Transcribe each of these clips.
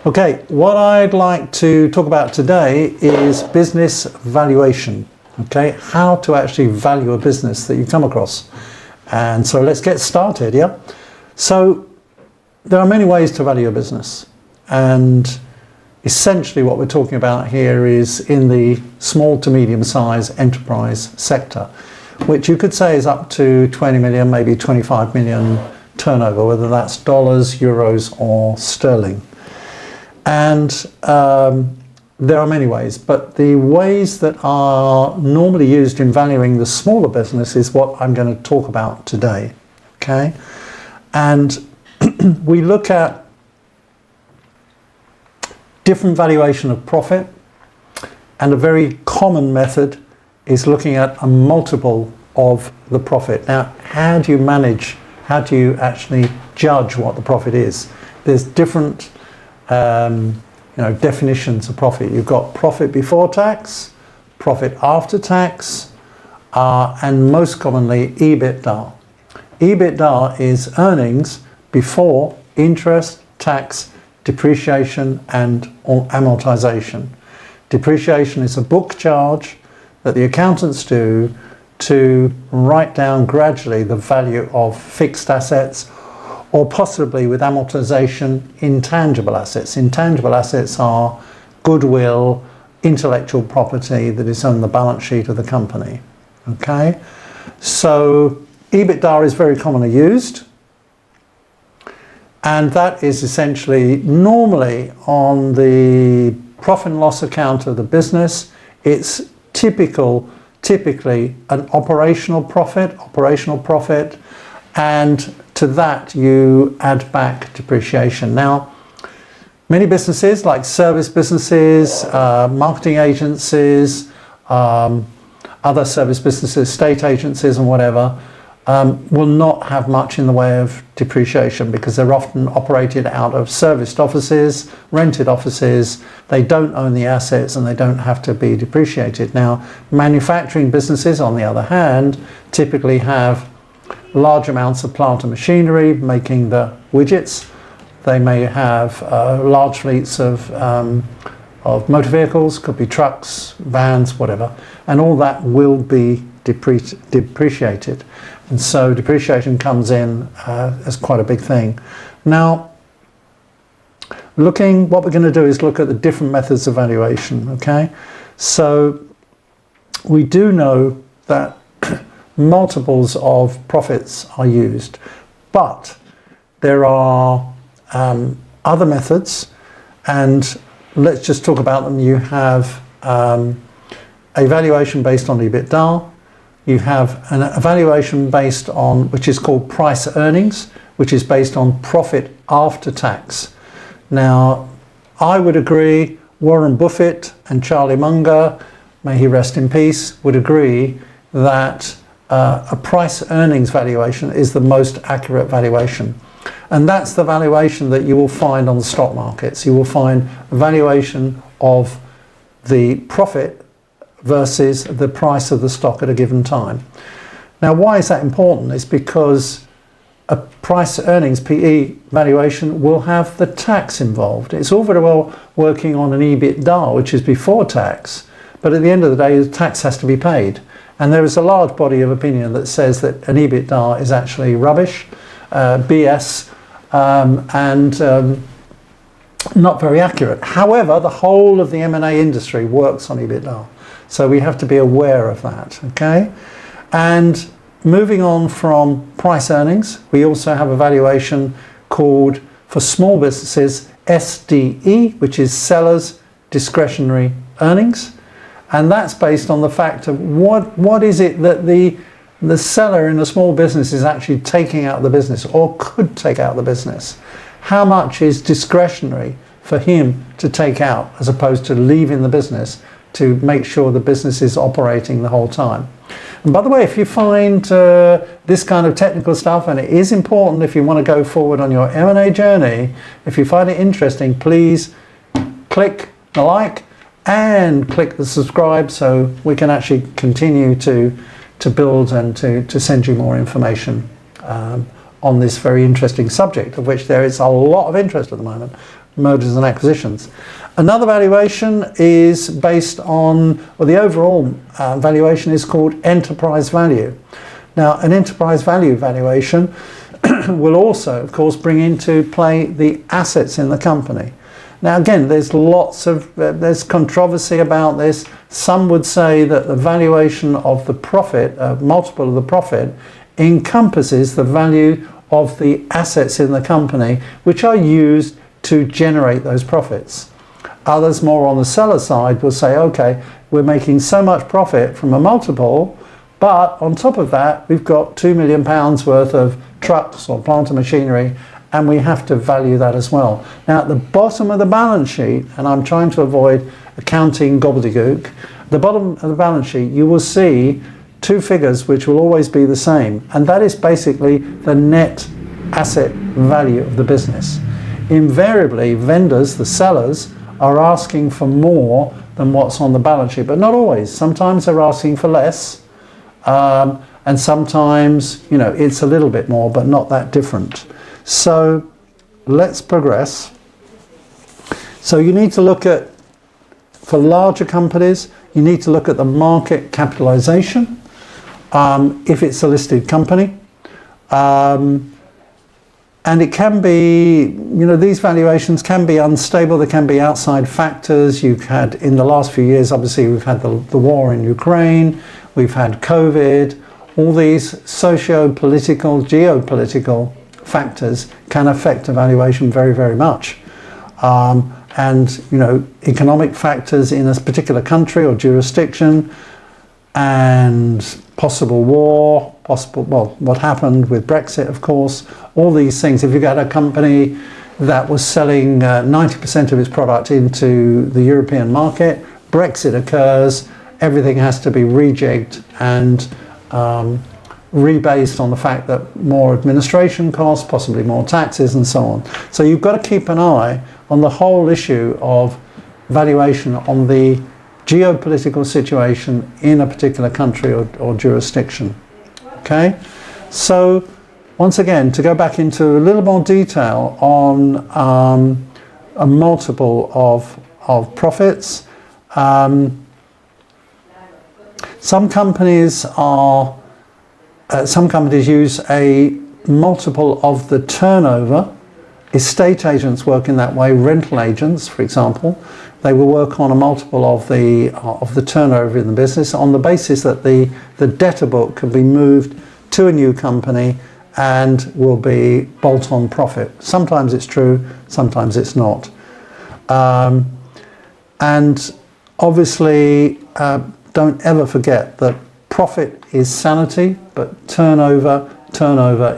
Okay, what I'd like to talk about today is business valuation. Okay, how to actually value a business that you come across. And so let's get started, yeah? So there are many ways to value a business. And essentially what we're talking about here is in the small to medium size enterprise sector, which you could say is up to 20 million, maybe 25 million turnover, whether that's dollars, euros, or sterling. And there are many ways, but the ways that are normally used in valuing the smaller business is what I'm going to talk about today. Okay, and we look at different valuation of profit, and a very common method is looking at a multiple of the profit. Now, how do you actually judge what the profit is? There's different definitions of profit. You've got profit before tax, profit after tax, and most commonly EBITDA. EBITDA is earnings before interest, tax, depreciation and amortization. Depreciation is a book charge that the accountants do to write down gradually the value of fixed assets, or possibly with amortization, intangible assets. Intangible assets are goodwill, intellectual property that is on the balance sheet of the company. Okay, so EBITDA is very commonly used, and that is essentially normally on the profit and loss account of the business. It's typically an operational profit, and to that you add back depreciation. Now, many businesses like service businesses, marketing agencies, other service businesses, state agencies and whatever, will not have much in the way of depreciation because they're often operated out of serviced offices, rented offices. They don't own the assets and they don't have to be depreciated. Now, manufacturing businesses, on the other hand, typically have large amounts of plant and machinery making the widgets. They may have large fleets of motor vehicles, could be trucks, vans, whatever, and all that will be depreciated. And so depreciation comes in as quite a big thing. Now, what we're going to do is look at the different methods of valuation, okay? So we do know that multiples of profits are used, but there are other methods, and let's just talk about them. You have a valuation based on EBITDA. You have an evaluation based on, which is called price earnings, which is based on profit after tax. Now, I would agree, Warren Buffett and Charlie Munger, may he rest in peace, would agree that a price earnings valuation is the most accurate valuation. And that's the valuation that you will find on the stock markets. You will find a valuation of the profit versus the price of the stock at a given time. Now, why is that important? It's because a price earnings PE valuation will have the tax involved. It's all very well working on an EBITDA, which is before tax, but at the end of the day, the tax has to be paid. And there is a large body of opinion that says that an EBITDA is actually rubbish, BS, and not very accurate. However, the whole of the M&A industry works on EBITDA. So we have to be aware of that, okay? And moving on from price earnings, we also have a valuation called, for small businesses, SDE, which is seller's discretionary earnings. And that's based on the fact of what is it that the seller in a small business is actually taking out of the business or could take out of the business. How much is discretionary for him to take out as opposed to leaving the business to make sure the business is operating the whole time. And by the way, if you find this kind of technical stuff, and it is important if you want to go forward on your M&A journey, if you find it interesting, please click the like and click the subscribe so we can actually continue to build and to send you more information on this very interesting subject, of which there is a lot of interest at the moment. mergers and acquisitions. Another valuation is based on, well, the overall valuation is called enterprise value. Now, an enterprise value valuation will also, of course, bring into play the assets in the company. Now, again, there's there's controversy about this. Some would say that the valuation of the profit, multiple of the profit, encompasses the value of the assets in the company, which are used to generate those profits. Others, more on the seller side, will say, okay, we're making so much profit from a multiple, but on top of that, we've got £2 million worth of trucks or plant and machinery, and we have to value that as well. Now, at the bottom of the balance sheet, and I'm trying to avoid accounting gobbledygook, the bottom of the balance sheet, you will see two figures which will always be the same, and that is basically the net asset value of the business. Invariably, vendors, the sellers, are asking for more than what's on the balance sheet, but not always. Sometimes they're asking for less, and sometimes, you know, it's a little bit more, but not that different. So let's progress. So you need to look at, for larger companies, you need to look at the market capitalization, if it's a listed company. And it can be, you know, these valuations can be unstable. There can be outside factors. You've had, in the last few years, obviously, we've had the war in Ukraine, we've had COVID. All these socio-political, geopolitical factors can affect a valuation very, very much. And, you know, economic factors in a particular country or jurisdiction, and possible war, well, what happened with Brexit, of course, all these things. If you got a company that was selling 90% of its product into the European market, Brexit occurs, everything has to be rejigged and rebased on the fact that more administration costs, possibly more taxes and so on. So you've got to keep an eye on the whole issue of valuation on the geopolitical situation in a particular country or jurisdiction. Okay, so once again, to go back into a little more detail on a multiple of profits, some companies use a multiple of the turnover. Estate agents work in that way. Rental agents, for example, they will work on a multiple of the turnover in the business on the basis that the debtor book can be moved to a new company and will be bolt-on profit. Sometimes it's true, sometimes it's not. And obviously, don't ever forget that profit is sanity, but turnover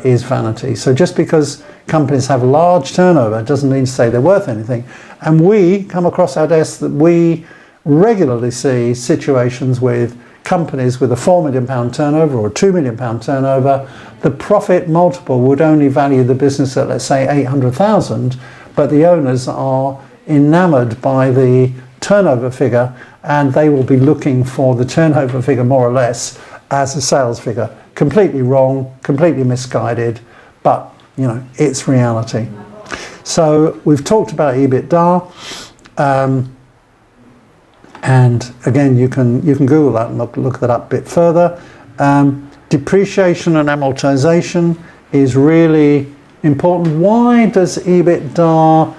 is vanity. So just because companies have large turnover doesn't mean to say they're worth anything. And we come across our desks that we regularly see situations with companies with a £4 million turnover or a £2 million turnover. The profit multiple would only value the business at, let's say, 800,000, but the owners are enamored by the turnover figure, and they will be looking for the turnover figure more or less as a sales figure. Completely wrong, completely misguided, but you know, it's reality. So we've talked about EBITDA, and again, you can Google that and look that up a bit further. Depreciation and amortization is really important. Why does EBITDA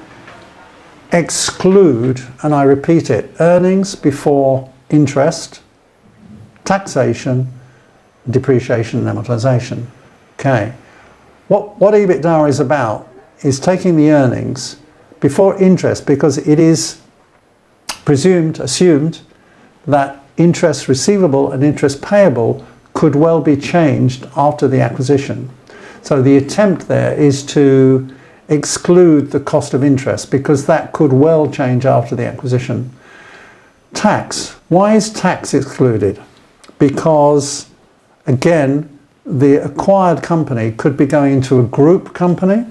exclude, and I repeat it, earnings before interest, taxation, depreciation and amortization? Okay. What EBITDA is about is taking the earnings before interest, because it is assumed that interest receivable and interest payable could well be changed after the acquisition. So the attempt there is to exclude the cost of interest, because that could well change after the acquisition. Tax. Why is tax excluded? Because, again, the acquired company could be going into a group company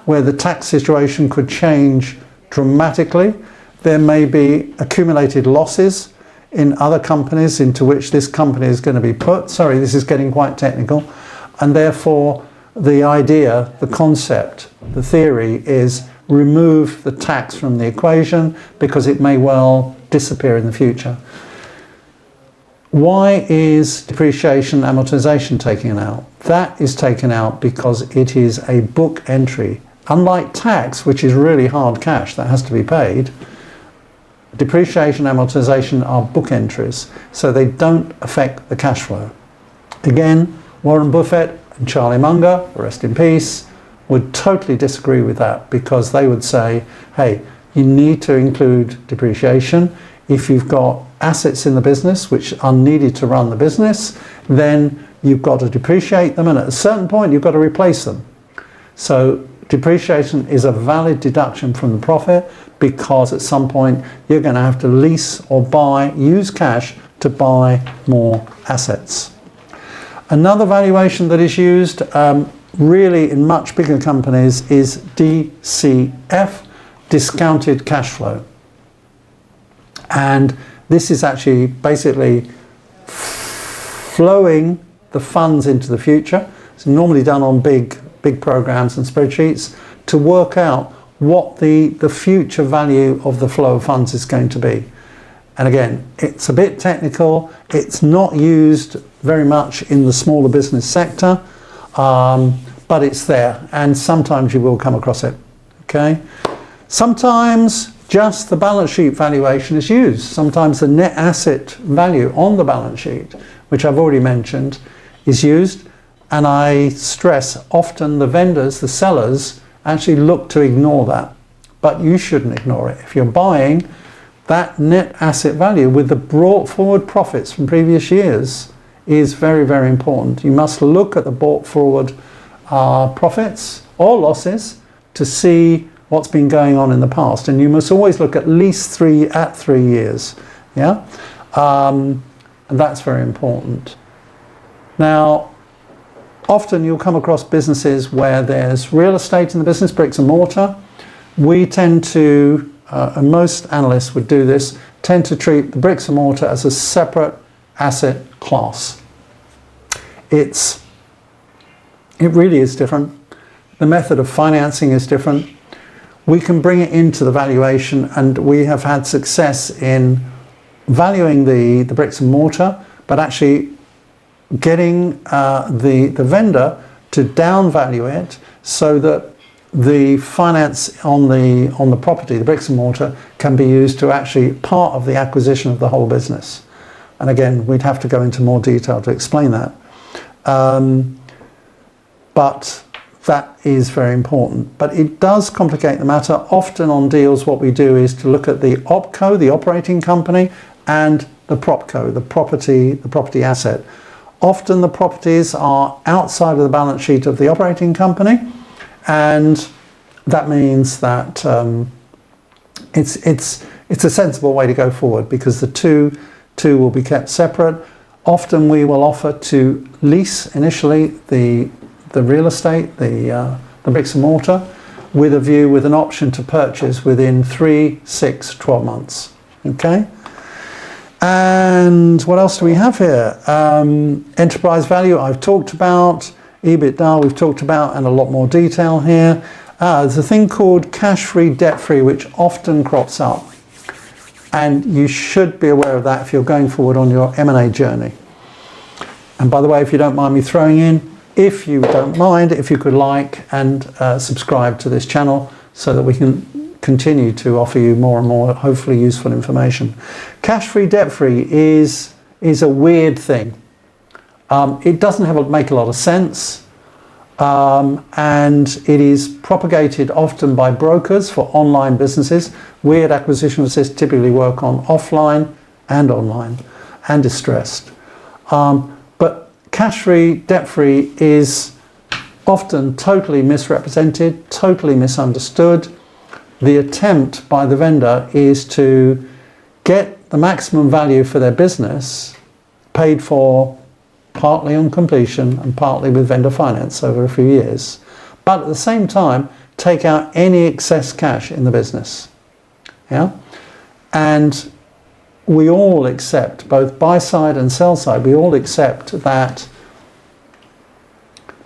where the tax situation could change dramatically. There may be accumulated losses in other companies into which this company is going to be put. Sorry, this is getting quite technical. And therefore, the idea, the concept, the theory is remove the tax from the equation because it may well disappear in the future. Why is depreciation amortization taken out? That is taken out because it is a book entry. Unlike tax, which is really hard cash that has to be paid, depreciation amortization are book entries, so they don't affect the cash flow. Again, Warren Buffett and Charlie Munger, rest in peace, would totally disagree with that because they would say, hey, you need to include depreciation. If you've got assets in the business which are needed to run the business, then you've got to depreciate them, and at a certain point you've got to replace them. So depreciation is a valid deduction from the profit because at some point you're going to have to lease or use cash to buy more assets. Another valuation that is used really in much bigger companies is DCF, discounted cash flow. And this is actually basically flowing the funds into the future. It's normally done on big programs and spreadsheets to work out what the future value of the flow of funds is going to be. And again, it's a bit technical. It's not used very much in the smaller business sector, but it's there, and sometimes you will come across it. Okay. Sometimes just the balance sheet valuation is used. Sometimes the net asset value on the balance sheet, which I've already mentioned, is used. And I stress, often the vendors, the sellers, actually look to ignore that. But you shouldn't ignore it. If you're buying, that net asset value with the brought forward profits from previous years is very, very important. You must look at the brought forward profits or losses to see what's been going on in the past, and you must always look at least 3 years. Yeah, and that's very important. Now, often you'll come across businesses where there's real estate in the business, bricks and mortar. We tend to, and most analysts would do this, tend to treat the bricks and mortar as a separate asset class. It really is different. The method of financing is different. We can bring it into the valuation, and we have had success in valuing the bricks and mortar, but actually getting the vendor to down value it so that the finance on the property, the bricks and mortar, can be used to actually part of the acquisition of the whole business. And again, we'd have to go into more detail to explain that. But that is very important. But it does complicate the matter. Often on deals, what we do is to look at the OpCo, the operating company, and the PropCo, the property asset. Often the properties are outside of the balance sheet of the operating company, and that means that it's a sensible way to go forward because the two will be kept separate. Often we will offer to lease initially the real estate, the bricks and mortar, with a view, with an option to purchase within 3, 6, 12 months. Okay. And what else do we have here? Enterprise value I've talked about, EBITDA we've talked about, and a lot more detail here. There's a thing called cash-free, debt-free, which often crops up. And you should be aware of that if you're going forward on your M&A journey. And by the way, if you don't mind me throwing in, if you don't mind, if you could like and subscribe to this channel so that we can continue to offer you more and more hopefully useful information. Cash-free, debt-free is a weird thing. It doesn't make a lot of sense, and it is propagated often by brokers for online businesses. Weird acquisition assist typically work on offline and online and distressed. But cash-free, debt-free is often totally misrepresented, totally misunderstood. The attempt by the vendor is to get the maximum value for their business paid for partly on completion and partly with vendor finance over a few years, but at the same time take out any excess cash in the business. Yeah, and we all accept, both buy side and sell side, we all accept that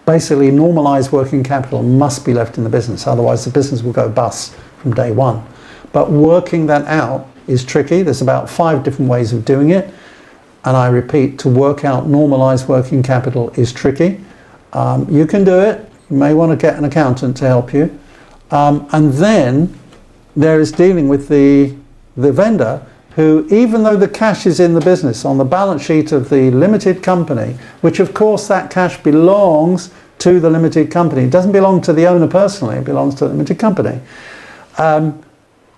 basically normalized working capital must be left in the business, otherwise the business will go bust from day one. But working that out is tricky. There's about 5 different ways of doing it, and I repeat, to work out normalized working capital is tricky. You can do it. You may want to get an accountant to help you. And then there is dealing with the vendor, who, even though the cash is in the business on the balance sheet of the limited company, which of course that cash belongs to the limited company, it doesn't belong to the owner personally, it belongs to the limited company.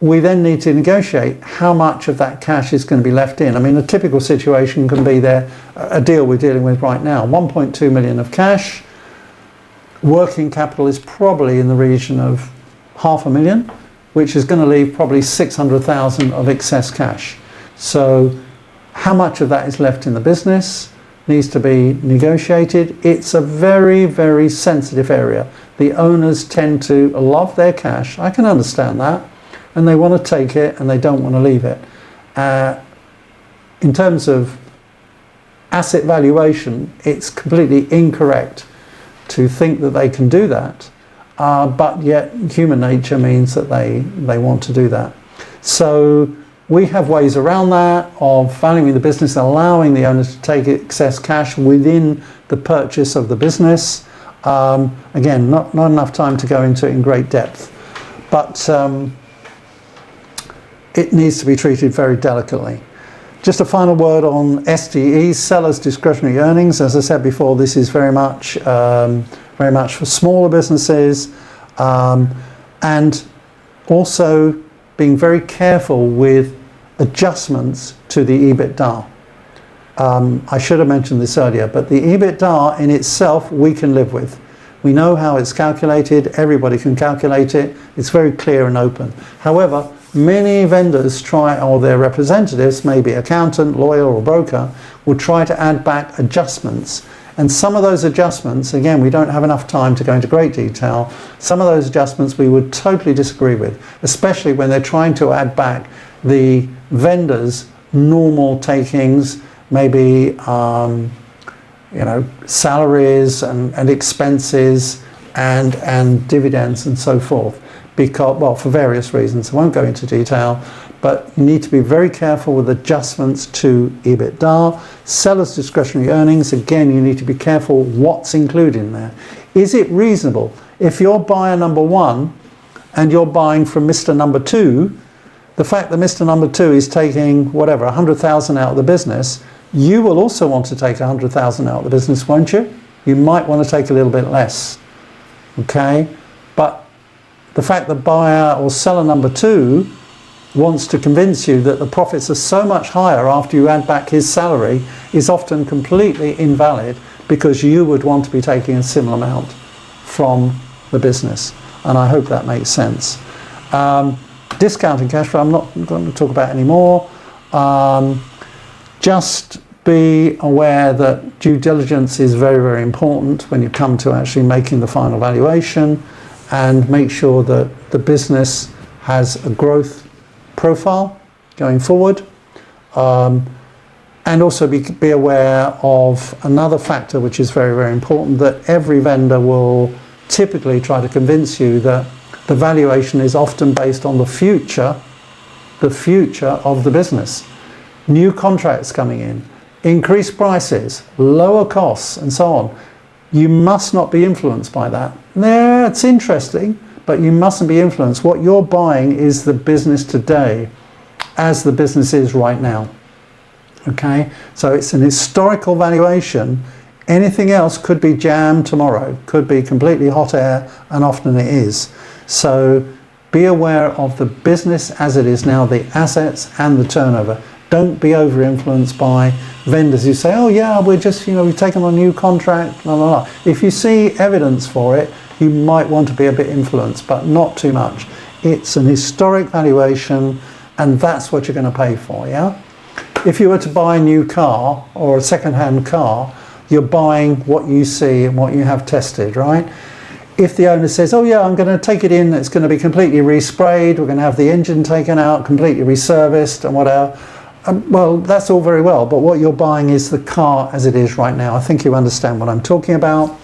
We then need to negotiate how much of that cash is going to be left in. I mean, a typical situation can be a deal we're dealing with right now, 1.2 million of cash. Working capital is probably in the region of 500,000, which is going to leave probably 600,000 of excess cash. So how much of that is left in the business needs to be negotiated. It's a very, very sensitive area. The owners tend to love their cash. I can understand that. And they want to take it and they don't want to leave it. In terms of asset valuation, it's completely incorrect to think that they can do that. But yet human nature means that they want to do that. So we have ways around that of valuing the business, allowing the owners to take excess cash within the purchase of the business. Again, not enough time to go into it in great depth, but it needs to be treated very delicately. Just a final word on SDEs, sellers' discretionary earnings. As I said before, this is very much for smaller businesses, and also being very careful with adjustments to the EBITDA. I should have mentioned this earlier, but the EBITDA in itself we can live with. We know how it's calculated, everybody can calculate it, it's very clear and open. However, many vendors try, or their representatives, maybe accountant, lawyer or broker, will try to add back adjustments. And some of those adjustments, again, we don't have enough time to go into great detail, some of those adjustments we would totally disagree with, especially when they're trying to add back the vendor's normal takings, maybe salaries and expenses and dividends and so forth. Because, well, for various reasons, I won't go into detail, but you need to be very careful with adjustments to EBITDA. Sellers' discretionary earnings, again, you need to be careful what's included in there. Is it reasonable? If you're buyer number 1 and you're buying from Mr. Number 2, the fact that Mr. Number 2 is taking, whatever, 100,000 out of the business, you will also want to take 100,000 out of the business, won't you? You might want to take a little bit less, okay? But the fact that buyer or seller number 2 wants to convince you that the profits are so much higher after you add back his salary is often completely invalid, because you would want to be taking a similar amount from the business. And I hope that makes sense. Discounting cash flow, I'm not going to talk about anymore. Just be aware that due diligence is very, very important when you come to actually making the final valuation, and make sure that the business has a growth profile going forward. And also be aware of another factor which is very, very important, that every vendor will typically try to convince you that the valuation is often based on the future of the business. New contracts coming in, increased prices, lower costs, and so on. You must not be influenced by that. Yeah, it's interesting, but you mustn't be influenced. What you're buying is the business today, as the business is right now. Okay, so it's an historical valuation. Anything else could be jam tomorrow, could be completely hot air, and often it is. So be aware of the business as it is now, the assets and the turnover. Don't be over-influenced by vendors who say, oh yeah, we're just, we've taken on a new contract, blah, blah, blah. If you see evidence for it, you might want to be a bit influenced, but not too much. It's an historic valuation, and that's what you're going to pay for, yeah? If you were to buy a new car or a second-hand car, you're buying what you see and what you have tested, right? If the owner says, oh yeah, I'm going to take it in, it's going to be completely resprayed, we're going to have the engine taken out, completely reserviced and whatever, well, that's all very well, but what you're buying is the car as it is right now. I think you understand what I'm talking about.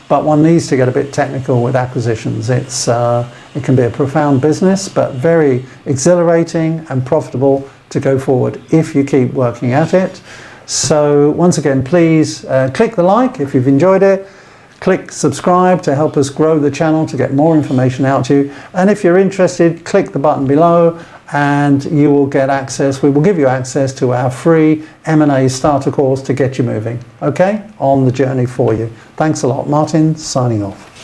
but one needs to get a bit technical with acquisitions. It can be a profound business, but very exhilarating and profitable to go forward if you keep working at it. So once again, please click the like if you've enjoyed it. Click subscribe to help us grow the channel to get more information out to you. And if you're interested, click the button below and you will get access. We will give you access to our free M&A Starter course to get you moving, okay, on the journey for you. Thanks a lot. Martin, signing off.